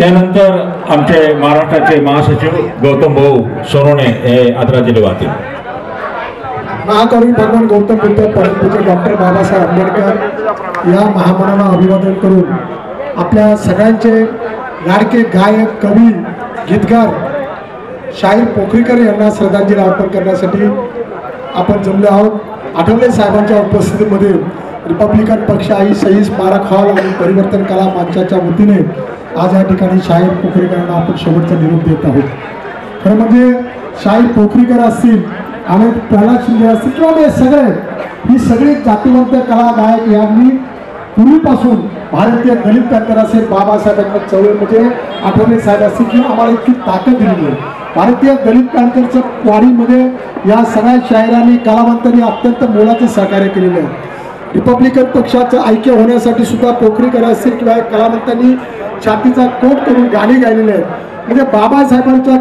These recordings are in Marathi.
यानंतर आमचे महाराष्ट्राचे महासचिव गौतम भाऊ सोनवणे हे आदरांजली वाहतील. महाकवी भगवान गौतम बुद्ध परमपूज्य डॉक्टर बाबासाहेब आंबेडकर या महामानवाला अभिवादन करून आपल्या सगळ्यांचे लाडके गायक, कवी, गीतकार शाहीर पोखरीकर यांना श्रद्धांजली अर्पण करण्यासाठी आपण जमले आहोत. आठवले साहेबांच्या उपस्थितीमध्ये रिपब्लिकन पक्ष आई शहीद स्मारक हॉल आणि परिवर्तन कला मंचाच्या वतीने आज या ठिकाणी शाहीर पोखरीकरांना आपण शेवटचा निरोप देत आहोत. खरं म्हणजे शाहीर पोखरीकर असतील आणि प्रल्हाद शिंदे असतील किंवा हे सगळे ही सगळी जातीवंत कला गायक यांनी पूर्वीपासून भारतीय दलित पॅंथर असेल, बाबासाहेबांना चळवळ म्हणजे आठवले साहेब असतील किंवा आम्हाला इतकी ताकद दिली आहे. भारतीय दलित पॅंथरच्या वाढीमध्ये या सगळ्या शाहिरांनी, कलावंतांनी अत्यंत मोलाचे सहकार्य केलेले आहे. रिपब्लिकन पक्षाचं ऐक्य होण्यासाठी सुद्धा पोखरीकर असतील किंवा कलावंतांनी छातीचा कोट करून गाणी गायलेले आहेत. म्हणजे बाबासाहेबांच्या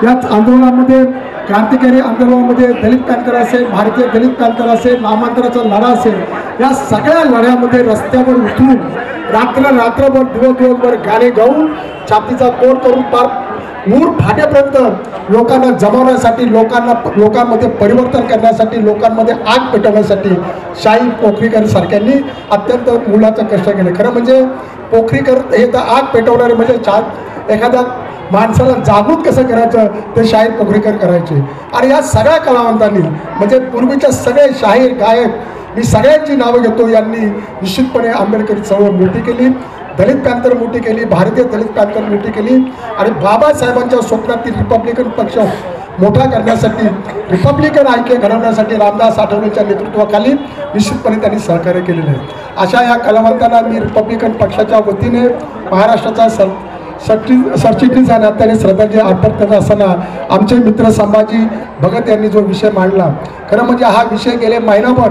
याच आंदोलनामध्ये, क्रांतिकारी आंदोलनामध्ये दलित पॅंथर असेल, भारतीय दलित पॅंथर असेल, नामांतराचा लढा असेल, या सगळ्या लढ्यामध्ये रस्त्यावर उतरून रात्रभर दिवसभर गाणे गाऊन छातीचा कोट करून पार मूळ फाट्यापर्यंत लोकांना जमवण्यासाठी, लोकांमध्ये परिवर्तन करण्यासाठी, लोकांमध्ये आग पेटवण्यासाठी शाहीर पोखरीकर सारख्यांनी अत्यंत मोलाचं कष्ट केले. खरं म्हणजे पोखरीकर हे तर आग पेटवणारे म्हणजे एखाद्या माणसाला जागृत कसं करायचं ते शाहीर पोखरीकर करायचे. आणि या सगळ्या कलावंतांनी म्हणजे पूर्वीच्या सगळे शाहीर, गायक, मी सगळ्यांची नावं घेतो, यांनी निश्चितपणे आंबेडकरी चळवळ मोठी केली, दलित पॅंथर मोठी केली, भारतीय दलित पॅंथर मोठी केली आणि बाबासाहेबांच्या स्वप्नातील रिपब्लिकन पक्ष मोठा करण्यासाठी, रिपब्लिकन ऐक्य घडवण्यासाठी रामदास आठवलेंच्या नेतृत्वाखाली निश्चितपणे त्यांनी सहकार्य केलेलं आहे. अशा या कलावंतांना मी रिपब्लिकन पक्षाच्या वतीने महाराष्ट्राचा सरचिटणीस या नात्याने श्रद्धांजली अर्पण करत असताना आमचे मित्र संभाजी भगत यांनी जो विषय मांडला, खरं म्हणजे हा विषय गेले महिनाभर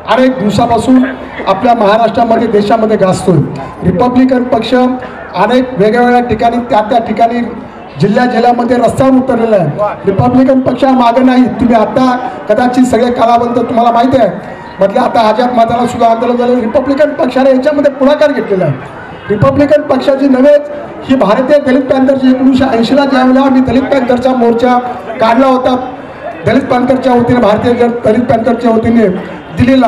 अनेक दिवसापासून आपल्या महाराष्ट्रामध्ये, देशामध्ये गाजतोय. रिपब्लिकन पक्ष अनेक वेगवेगळ्या ठिकाणी त्या ठिकाणी जिल्ह्यामध्ये रस्त्यावर उतरलेला आहे. रिपब्लिकन पक्षा मागे नाही. तुम्ही आता कदाचित सगळे कलावंत तुम्हाला माहिती आहे म्हटलं, आता आझाद मैदानात सुद्धा आंदोलन झालं. रिपब्लिकन पक्षाने याच्यामध्ये पुढाकार घेतलेला आहे. रिपब्लिकन पक्षाची नव्हेच ही भारतीय दलित पॅंथरची 1980ला ज्यावेळेला आम्ही दलित पॅंथरचा मोर्चा काढला होता, दलित पॅंथरच्या वतीने, भारतीय दलित पॅंथरच्या वतीने दिलेला,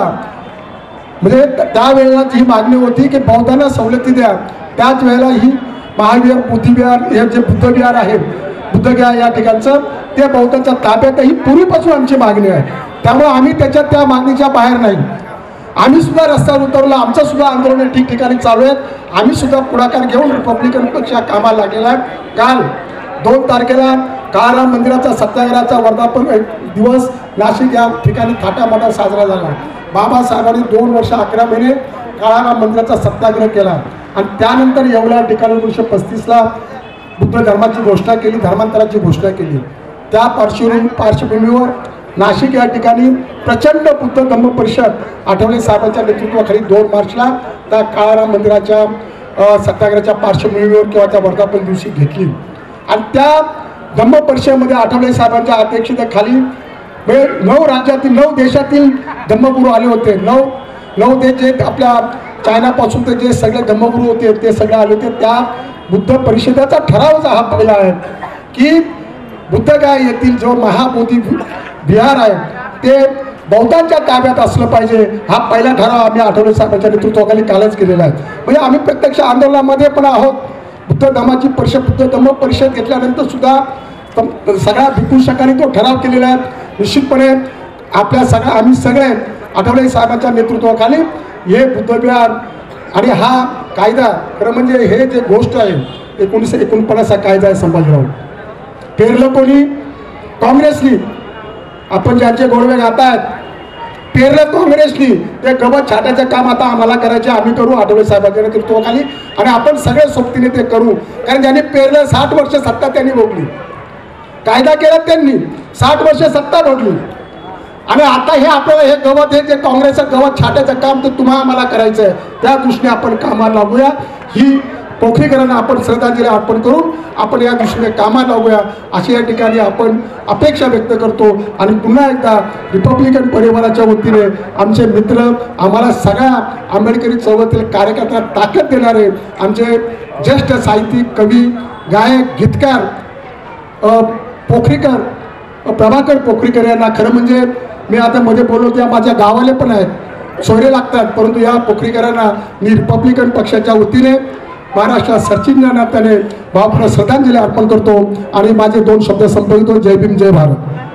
म्हणजे त्यावेळेला ही मागणी होती की बौद्धांना सवलती द्या. त्याच वेळेला ही महावीर, बुद्धिविहार हे जे बुद्धविहार आहे, बुद्धगया या ठिकाणचं, ते बौद्धांच्या ताब्यात ही पूर्वीपासून आमची मागणी आहे. त्यामुळे आम्ही त्या मागणीच्या बाहेर नाही. आम्ही सुद्धा रस्त्यावर उतरलो, आमचं सुद्धा आंदोलन ठिकठिकाणी चालू आहेत. आम्ही सुद्धा पुढाकार घेऊन रिपब्लिकन पक्ष कामाला लागलेला आहे. काल 2 तारखेला काळाराम मंदिराचा सत्याग्रहाचा वर्धापन दिवस नाशिक या ठिकाणी थाटामाटात साजरा झाला. बाबासाहेबांनी 2 वर्ष 11 महिने काळाराम मंदिराचा सत्याग्रह केला आणि त्यानंतर एवढ्या ठिकाणी 1935ला बुद्ध धर्माची घोषणा केली, धर्मांतराची घोषणा केली. त्या पार्श्वभूमीवर नाशिक या ठिकाणी प्रचंड बुद्ध धम्म परिषद आठवले साहेबांच्या नेतृत्वाखाली 2 मार्चला त्या काळाराम मंदिराच्या सत्याग्रहाच्या पार्श्वभूमीवर किंवा त्या वर्धापन दिवशी घेतली. आणि त्या धम्म परिषदेमध्ये आठवले साहेबांच्या अध्यक्षतेखाली 9 राज्यातील 9 देशातील धम्मगुरू आले होते. 9 देश जे आपल्या चायनापासून ते जे सगळे धम्मगुरू होते ते सगळे आले होते. त्या बुद्ध परिषदेचा ठरावच हा पहिला आहे की बुद्धगया येथील जो महाबोधी विहार आहे ते बौद्धांच्या ताब्यात असलं पाहिजे. हा पहिला ठराव आम्ही आठवले साहेबांच्या नेतृत्वाखाली कालच केलेला आहे. म्हणजे आम्ही प्रत्यक्ष आंदोलनामध्ये पण आहोत. बुद्ध धर्माची बुद्ध धम्म परिषद घेतल्यानंतर सुद्धा सगळ्या भिक्षुकांनी तो ठराव केलेला आहे. निश्चितपणे आम्ही सगळे आठवले साहेबांच्या नेतृत्वाखाली हे बुद्धविहार आणि हा कायदा, खरं म्हणजे हे जे गोष्ट आहे 1949 कायदा आहे संभाजीराव, पेरलं कोणी? काँग्रेसनी. आपण ज्यांचे गोडवे गात आहेत पेरलं काँग्रेसनी. ते गवत छाटायचं काम आता आम्हाला करायचे, आम्ही करू आठवले साहेबांच्या नेतृत्वाखाली आणि आपण सगळे सोबतीने ते करू. कारण ज्यांनी पेरलं 60 वर्ष सत्ता त्यांनी भोगली, कायदा केला त्यांनी, 60 वर्ष सत्ता भोगली आणि आता हे आपल्याला हे गवत, हे जे काँग्रेसचं गवत छाटायचं काम तर तुम्हाला आम्हाला करायचं आहे, त्या दृष्टीने आपण कामाला लागूया. ही पोखरीकरांना आपण श्रद्धांजली अर्पण करून आपण या दृष्टीने कामाला लागूया अशी या ठिकाणी आपण अपेक्षा व्यक्त करतो. आणि पुन्हा एकदा रिपब्लिकन परिवाराच्या वतीने आमचे मित्र, आम्हाला सगळ्या आंबेडकरी चळवळीतील कार्यकर्त्यांना ताकद देणारे आमचे ज्येष्ठ साहित्यिक, कवी, गायक, गीतकार पोखरीकर, प्रभाकर पोखरीकर यांना, खरं म्हणजे मी आता मध्ये बोललो त्या माझ्या गावाले पण आहेत, सोयरे लागतात, परंतु या पोखरीकरांना मी रिपब्लिकन पक्षाच्या वतीने महाराष्ट्रात सरचिटणीस नात्याने भावपूर्ण श्रद्धांजली अर्पण करतो आणि माझे 2 शब्द संपवितो. जय भीम, जय भारत.